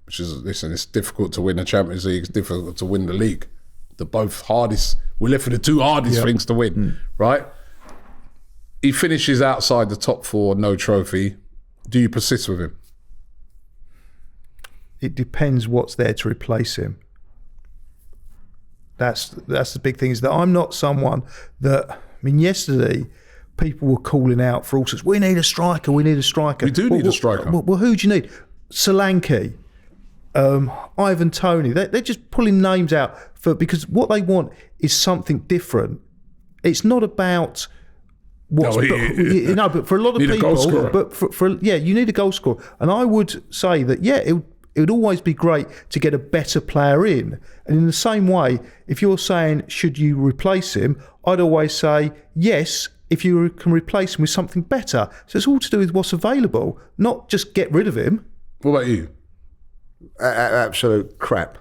which is, it's difficult to win the Champions League, it's difficult to win the league. The both hardest, we're left with the 2 hardest things to win, right? He finishes outside the top 4, no trophy. Do you persist with him? It depends what's there to replace him. That's the big thing, is that I'm not someone that, yesterday, people were calling out for all sorts. We need a striker. We do need a striker. Well, who do you need? Solanke, Ivan Toney. They're just pulling names out because what they want is something different. It's not about but for a lot of people, you need a goal scorer. And I would say that it would always be great to get a better player in. And in the same way, if you're saying should you replace him, I'd always say yes, if you can replace him with something better. So it's all to do with what's available, not just get rid of him. What about you? Absolute crap.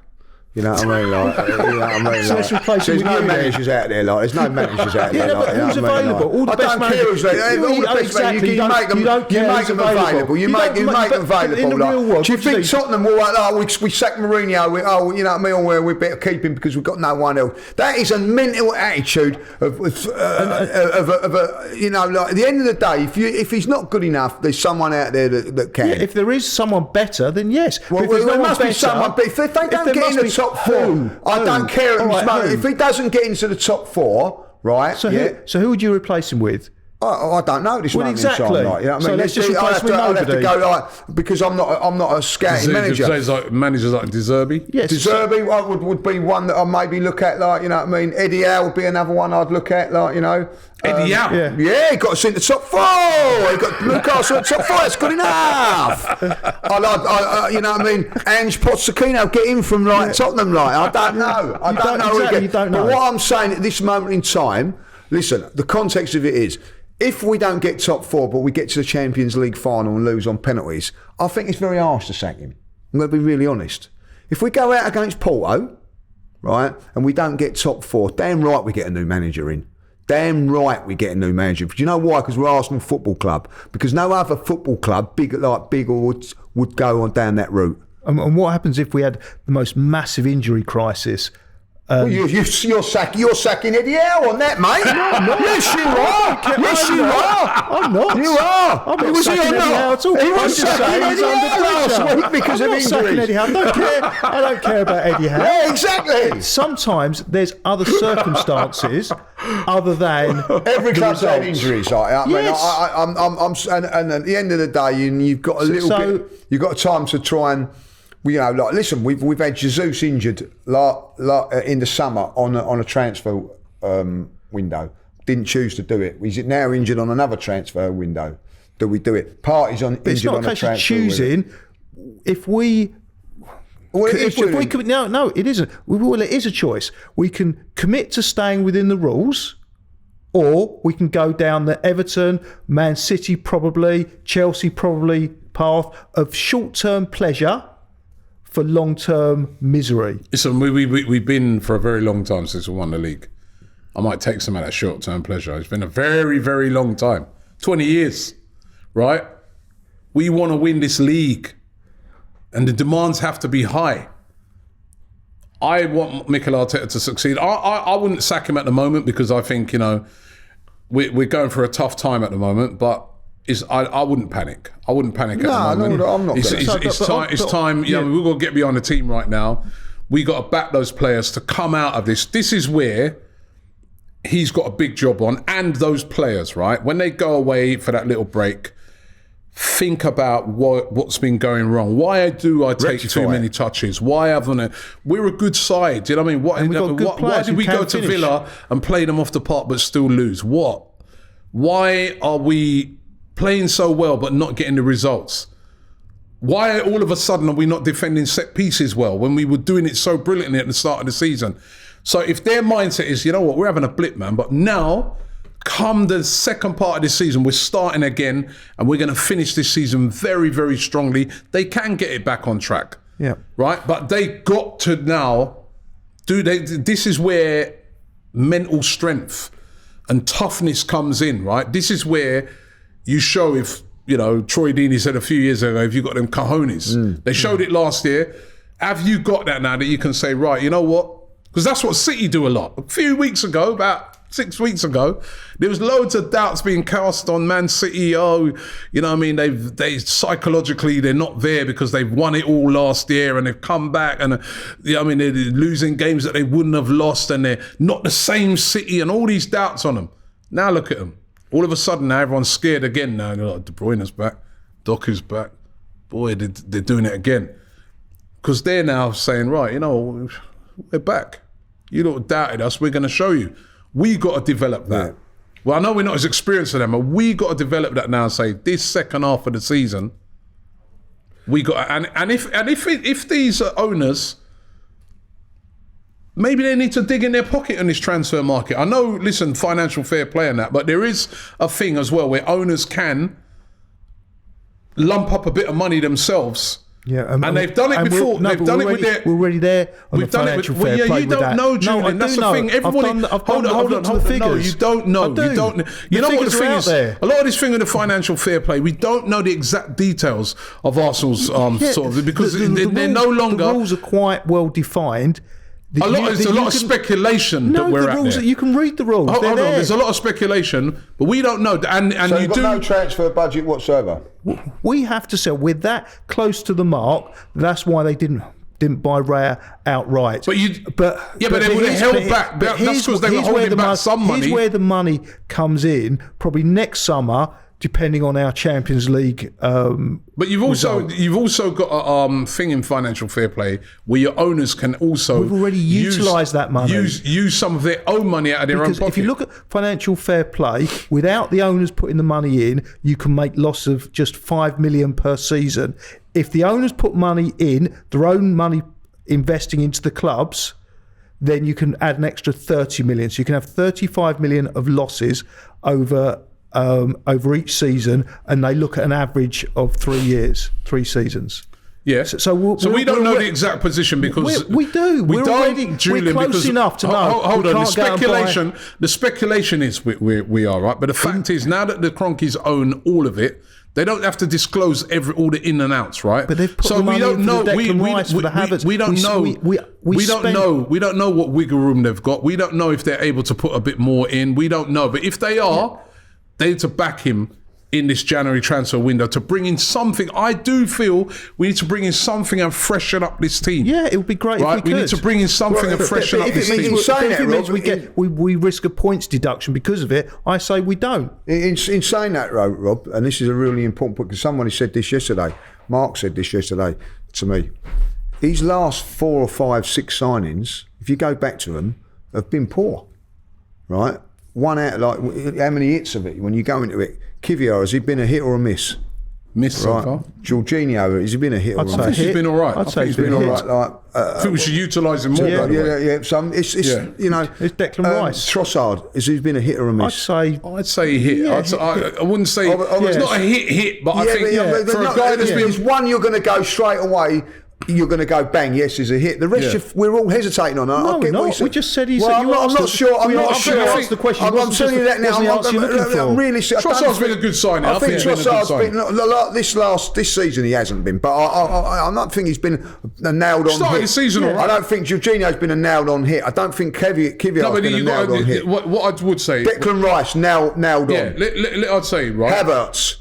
You know what I mean? So let's replace him with no managers out there. There's no managers out there. But who's available? All the best managers. You make them available. You make them available. In the real world, do you think Tottenham will we sack Mourinho? You know what I mean? Or we better keep him because we've got no one else. That is a mental attitude at the end of the day, if he's not good enough, there's someone out there that can. If there is someone better, then yes. Well, there must be someone. But if they don't get in the top 4, I don't care if he doesn't get into the top 4, right? So who would you replace him with? I don't know this moment exactly. in time. You know what I mean? Let's just replace him with nobody. I'd have to go because I'm not a scouting manager. Like managers like De Zerbi? Yes. De Zerbi would be one that I'd maybe look at, you know what I mean? Eddie Howe would be another one I'd look at, Eddie Howe? Yeah, he got us in the top 4. He got Newcastle in the top 4. That's good enough. You know what I mean? Ange Pochettino, get in from Tottenham. I don't know. You don't know. But what I'm saying at this moment in time, Listen, the context of it is, if we don't get top 4, but we get to the Champions League final and lose on penalties, I think it's very harsh to sack him. I'm going to be really honest. If we go out against Porto, right, and we don't get top 4, damn right we get a new manager in. Damn right we get a new manager. Do you know why? Because we're Arsenal Football Club. Because no other football club, big would go on down that route. And what happens if we had the most massive injury crisis? Well, you're sacking Eddie Howe on that, mate. No, I'm not. Yes, you are. Yes, you are. I'm not. You are. I'm not sacking Eddie Howe at all. He was just saying sacking he's Eddie under Howe pressure. last week because I'm of not sacking injuries. Eddie Howe. I don't care about Eddie Howe. Yeah, exactly. Sometimes there's other circumstances other than Every the club's had results. injuries. I mean, Yes. and at the end of the day, you've got a little bit. You've got time to try and. Listen, we've had Jesus injured in the summer on a transfer window. Didn't choose to do it. He's now injured on another transfer window. Do we do it? Party's on But it's injured not on a a case of transfer window. choosing. If we no, it isn't. Well, it is a choice. We can commit to staying within the rules, or we can go down the Everton, Man City probably, Chelsea probably path of short-term pleasure for long-term misery. Listen, we've been for a very long time since we won the league. I might take some of that short-term pleasure. It's been a very, very long time. 20 years, right? We want to win this league. And the demands have to be high. I want Mikel Arteta to succeed. I wouldn't sack him at the moment because I think, we're going for a tough time at the moment, but I wouldn't panic. I wouldn't panic at the moment. No, I'm not. It's time. We've got to get behind the team right now. We got to back those players to come out of this. This is where he's got a big job on, and those players, right? When they go away for that little break, think about what's been going wrong. Why do I take too many touches? Why haven't I? We're a good side. Do you know what I mean? Why did we go to Villa and play them off the park but still lose? What? Why are we playing so well but not getting the results? Why all of a sudden are we not defending set pieces well when we were doing it so brilliantly at the start of the season? So if their mindset is, we're having a blip, man, but now come the second part of this season, we're starting again and we're going to finish this season very, very strongly. They can get it back on track. Yeah. Right? But they got to now this is where mental strength and toughness comes in, right? This is where you show if, Troy Deeney said a few years ago, if you've got them cojones. They showed it last year. Have you got that now that you can say, right, you know what? Because that's what City do a lot. A few weeks ago, about 6 weeks ago, there was loads of doubts being cast on Man City. They psychologically, they're not there because they've won it all last year and they've come back and, they're losing games that they wouldn't have lost and they're not the same City and all these doubts on them. Now look at them. All of a sudden now everyone's scared again now. They're like, De Bruyne's back, Doku's back. Boy, they're doing it again. Because they're now saying, right, we're back. You lot doubted us, we're going to show you. We got to develop that. Yeah. Well, I know we're not as experienced as them, but we got to develop that now and say, this second half of the season, we got, and if these owners, maybe they need to dig in their pocket on this transfer market. I know, listen, financial fair play and that, but there is a thing as well where owners can lump up a bit of money themselves. Yeah, and they've done it before. They've done it with their. We're already there on the financial fair play. You don't know, Julian. That's the thing. Everybody, hold on. No, you don't know. You don't. You know what the thing is? A lot of this thing with the financial fair play, we don't know the exact details of Arsenal's sort of because they're no longer. The rules are quite well defined. There's a lot of speculation that we're at there. You can read the rules. Hold on, there's a lot of speculation, but we don't know. And so you've got no transfer budget whatsoever. We have to sell. We're that close to the mark. That's why they didn't buy Raya outright. But they would have held back. That's because they were holding back some money. Here's where the money comes in. Probably next summer, depending on our Champions League. But you've also got a thing in financial fair play where your owners can also we've already utilised that money. Use some of their own money out of their own pocket. If you look at financial fair play, without the owners putting the money in, you can make loss of just 5 million per season. If the owners put money in, their own money investing into the clubs, then you can add an extra 30 million. So you can have 35 million of losses over each season, and they look at an average of 3 seasons. Yes. So we don't know the exact position because we do. We're close enough to know. Hold on. The speculation is we are right, but the fact is now that the Cronkies own all of it, they don't have to disclose all the in and outs, right? But they've put the money in for the Declan Rice, for the Havertz. We don't know. We don't know what wiggle room they've got. We don't know if they're able to put a bit more in. We don't know. But if they are, they need to back him in this January transfer window to bring in something. I do feel we need to bring in something and freshen up this team. Yeah, it would be great if we could. We need to bring in something and freshen up this team. If it means we risk a points deduction because of it, I say we don't. In saying that, Rob, and this is a really important point, because somebody said this yesterday, Mark said this yesterday to me, his last 4 or 5, 6 signings, if you go back to them, have been poor, right? One out, like, how many hits of it when you go into it? Kivior, has he been a hit or a miss? Miss so far. Jorginho, has he been a hit or a miss? I think he's been all right. I'd say he's been all right. I think we should utilise him more. Yeah. So it's you know, it's Declan Rice. Trossard, has he been a hit or a miss? I'd say hit. Yeah, I wouldn't say it's not a hit, but I think for a guy that's been there's one you're going to go straight away. You're going to go bang, yes, is a hit. The rest, we're all hesitating on that. No, we're not. We just said he's. Well, I'm not sure. I'm the question. I'm telling you that now. I'm really. Trossard's been a good signing. I think Trossard's been this season. He hasn't been, but I don't think he's been a nailed on hit. Starting the season, all right. I don't think Jorginho's been a nailed on hit. I don't think Kivior's been a nailed on hit. What I would say, Declan Rice nailed on. Yeah, I'd say right. Havertz.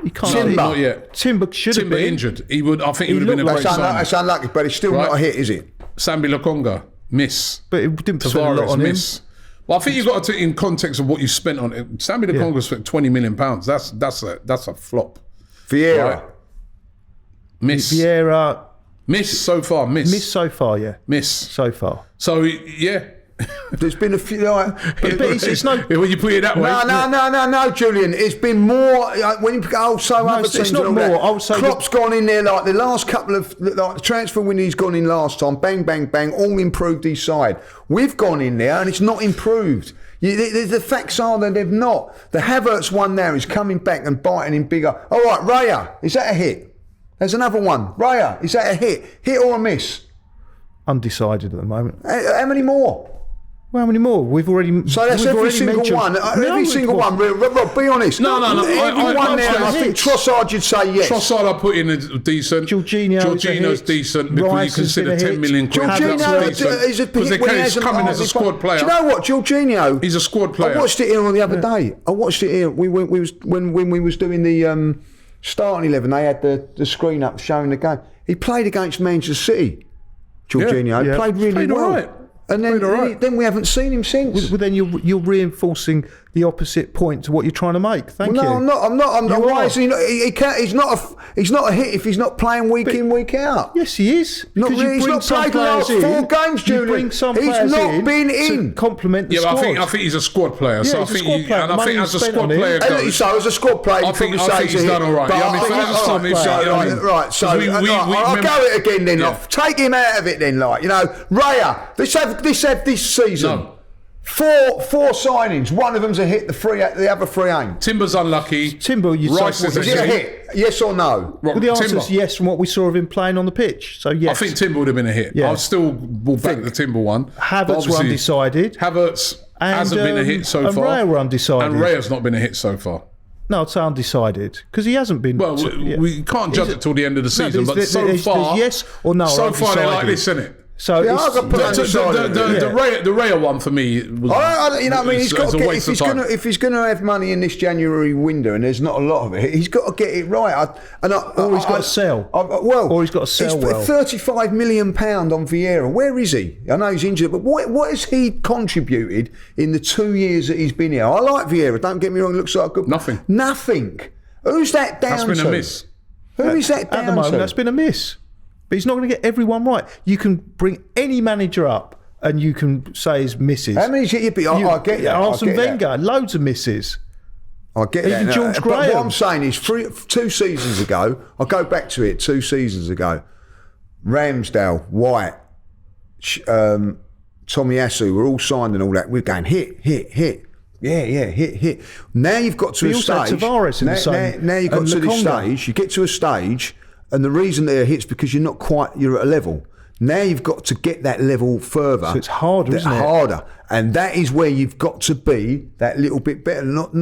He can't. Timber. Not yet. Timber should have been injured. I think he would have been a great signing. That's unlucky, but it's still not a hit, is it? Sambi Lokonga, miss. But it didn't spend a lot on miss. him. Well, I think you've got to take in context of what you spent on it. Sambi Lokonga spent £20 million. That's a flop. Vieira. Right? Miss. Vieira. Miss so far. Miss so far, yeah. Miss. So far. So, yeah. There's been a few, but it's no. When you put it that way, no, Julian. It's been more when you go. It's not more. I would say Klopp's gone in there like the last couple of the transfer when he's gone in last time. Bang, bang, bang. All improved his side. We've gone in there and it's not improved. The facts are that they've not. The Havertz one now is coming back and biting him bigger. All right, Raya, is that a hit? There's another one. Raya, is that a hit? Hit or a miss? Undecided at the moment. How many more? Well, how many more? We've already. So that's every single one. Every single one. Rob, be honest. No. Every one there. I think Trossard, you'd say yes. Trossard, I put in a decent. Jorginho's decent because you consider 10 million quid. Jorginho is a hit when he hasn't coming as a squad player. Do you know what, Jorginho? He's a squad player. I watched it here on the other day. I watched it here. When we was doing the starting 11, they had the screen up showing the game. He played against Manchester City. Jorginho played really well. Right. And then we haven't seen him since. Well, then you're reinforcing the opposite point to what you're trying to make. Thank you. I'm not. Why is he not? He can't. He's not a hit if he's not playing week in, week out. Yes, he is. Not really. He's not played the last 4 games, Julian. He's not been in. To complement the squad. I think he's a squad player. So I think as a squad player goes. So as a squad player, I think he's done all right. Right. So I'll go it again then. Take him out of it then. Raya. Let's have this season. No. 4 signings. One of them's a hit. The other 3 ain't. Timber's unlucky. Rice is it a hit? Yes or no? Well, the answer is yes from what we saw of him playing on the pitch. So yes. I think Timber would have been a hit. Yeah. I'll still back the Timber one. Havertz were undecided. Havertz hasn't been a hit so far. And Raya were undecided. And Raya's not been a hit so far. No, I'd say undecided because he hasn't been. Well, we can't judge it till the end of the season, but so far, yes or no. So far, they're like this, isn't it? So the Raya one for me was. He's got to get, if he's going to have money in this January window, and there's not a lot of it, he's got to get it right. Or he's got to sell. Or he's got to sell well. £35 million on Vieira. Where is he? I know he's injured, but what has he contributed in the 2 years that he's been here? I like Vieira. Don't get me wrong. He looks like a good. Nothing. Who's that down to? That's been a miss. Who is that down to? At the moment, that's been a miss. But he's not going to get everyone right. You can bring any manager up and you can say his misses. How many's it? I get that. Arsene Wenger, loads of misses. I get that. Even George Graham. But what I'm saying is 2 seasons ago, I'll go back to it 2 seasons ago, Ramsdale, White, Tomiyasu were all signed and all that. We're going hit. Yeah, hit. Now you've got to a stage. Tavares in the same. Now you've got to this stage. You get to a stage, and the reason they're hits because you're at a level. Now you've got to get that level further. So it's harder, isn't it? Harder, and that is where you've got to be that little bit better. Not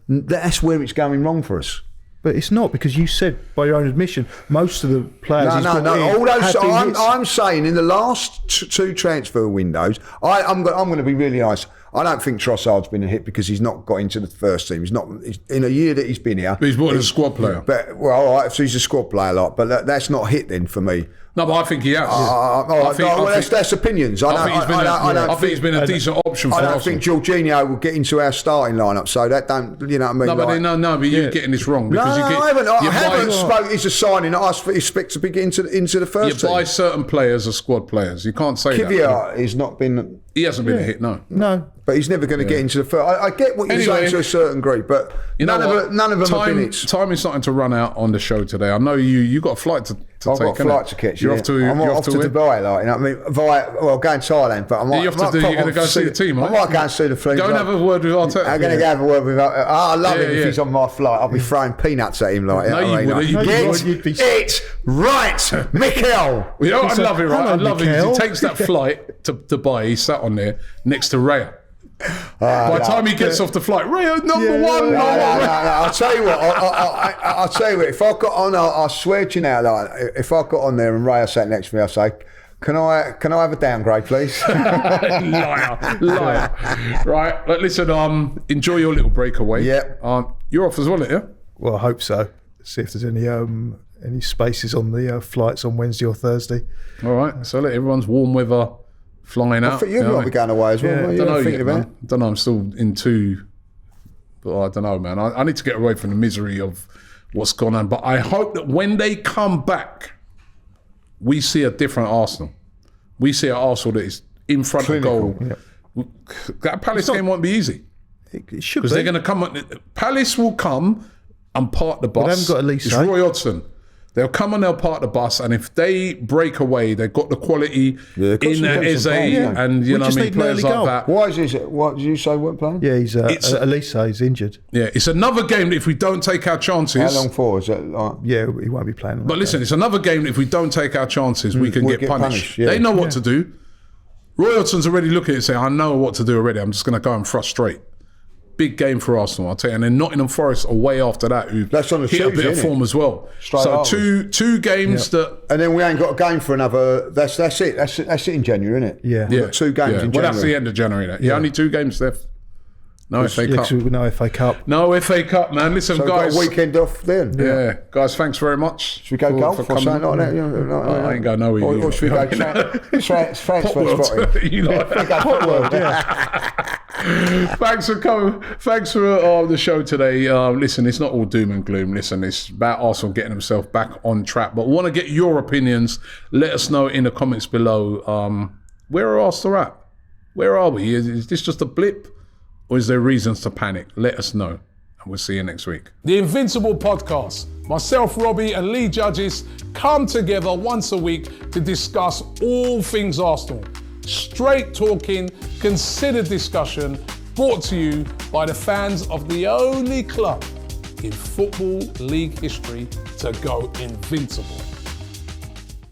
that's where it's going wrong for us. But it's not, because you said, by your own admission, most of the players. I'm saying in the last two transfer windows, I'm going to be really honest. I don't think Trossard's been a hit because he's not got into the first team. He's not in a year that he's been here. But he's more than a squad player. But all right, so he's a squad player, but that's not a hit then for me. No, but I think he has. That's opinions. I think he's been a decent option for us. I don't think Jorginho will get into our starting lineup, so that don't, you know what I mean? No, but you're getting this wrong. Because I haven't spoke. It's a signing that I expect to be into the first team. You buy certain players as squad players. You can't say Kiviat has not been. He hasn't been a hit, no. But he's never going to get into the first. I get what you're saying to a certain degree, but none of them have been hits. Time is starting to run out on the show today. I know you got a flight to take. I've got a flight to catch. You're off to Dubai, like, you know what I mean? Well, going to Thailand, but I might. You're going to go see the team, right? I might go and see the team. Go and have a word with Arteta. I'm going to go have a word with Arteta. I love him if he's on my flight. I'll be throwing peanuts at him like. No, you wouldn't. Get it right, Mikel. You know what I love it, right? I love it. He takes that flight to Dubai. He's sat on there next to Raya. By the time he gets off the flight, Raya number one. I'll tell you what. I'll tell you what. If I got on, I swear to you now, like, if I got on there and Raya sat next to me, I'd say, "Can I have a downgrade, please?" Liar. Right. Listen. Enjoy your little breakaway. Yeah. You're off as well, yeah? Well, I hope so. See if there's any spaces on the flights on Wednesday or Thursday. All right. So let everyone's warm weather flying out. I think you've got to be going away as well. I don't know yet, man. Don't know. I'm still in two. But I don't know, man. I need to get away from the misery of what's gone on. But I hope that when they come back, we see a different Arsenal. We see an Arsenal that is in front of goal. Yeah. That Palace game won't be easy. It should be. Because they're going to come. Palace will come and park the bus. They haven't got Elise. It's Roy Hodgson. They'll come and they'll park the bus, and if they break away, they've got the quality in Eze and you know what I mean, players like that. Why is this? What did you say? Weren't playing? Yeah, Elise is injured. Yeah, it's another game that if we don't take our chances. How long for? Is that like? Yeah, he won't be playing. But listen, it's another game that if we don't take our chances, we can get punished. They know what to do. Roy Hodgson's already looking at it and saying, "I know what to do already. I'm just going to go and frustrate." Big game for Arsenal, I'll tell you. And then Nottingham Forest away after that, who that's on the hit Tuesday, a bit of form as well. So two games that... And then we ain't got a game for another... That's it. That's it in January, isn't it? Yeah. We've got 2 games in January. Well, that's the end of January. Yeah, only 2 games left. No FA Cup. No FA Cup. No FA Cup, man. Listen, so guys. Got a weekend off then. Yeah. Guys, thanks very much. Should we go golf or something like that? I ain't going nowhere. Or should we go transfer spotting? You like that? Thanks for coming. Thanks for the show today. Listen, it's not all doom and gloom. Listen, it's about Arsenal getting themselves back on track. But want to get your opinions. Let us know in the comments below. Where are Arsenal at? Where are we? Is this just a blip? Or is there reasons to panic? Let us know. And we'll see you next week. The Invincible podcast. Myself, Robbie, and Lee Judges come together once a week to discuss all things Arsenal. Straight talking, considered discussion, brought to you by the fans of the only club in Football League history to go invincible.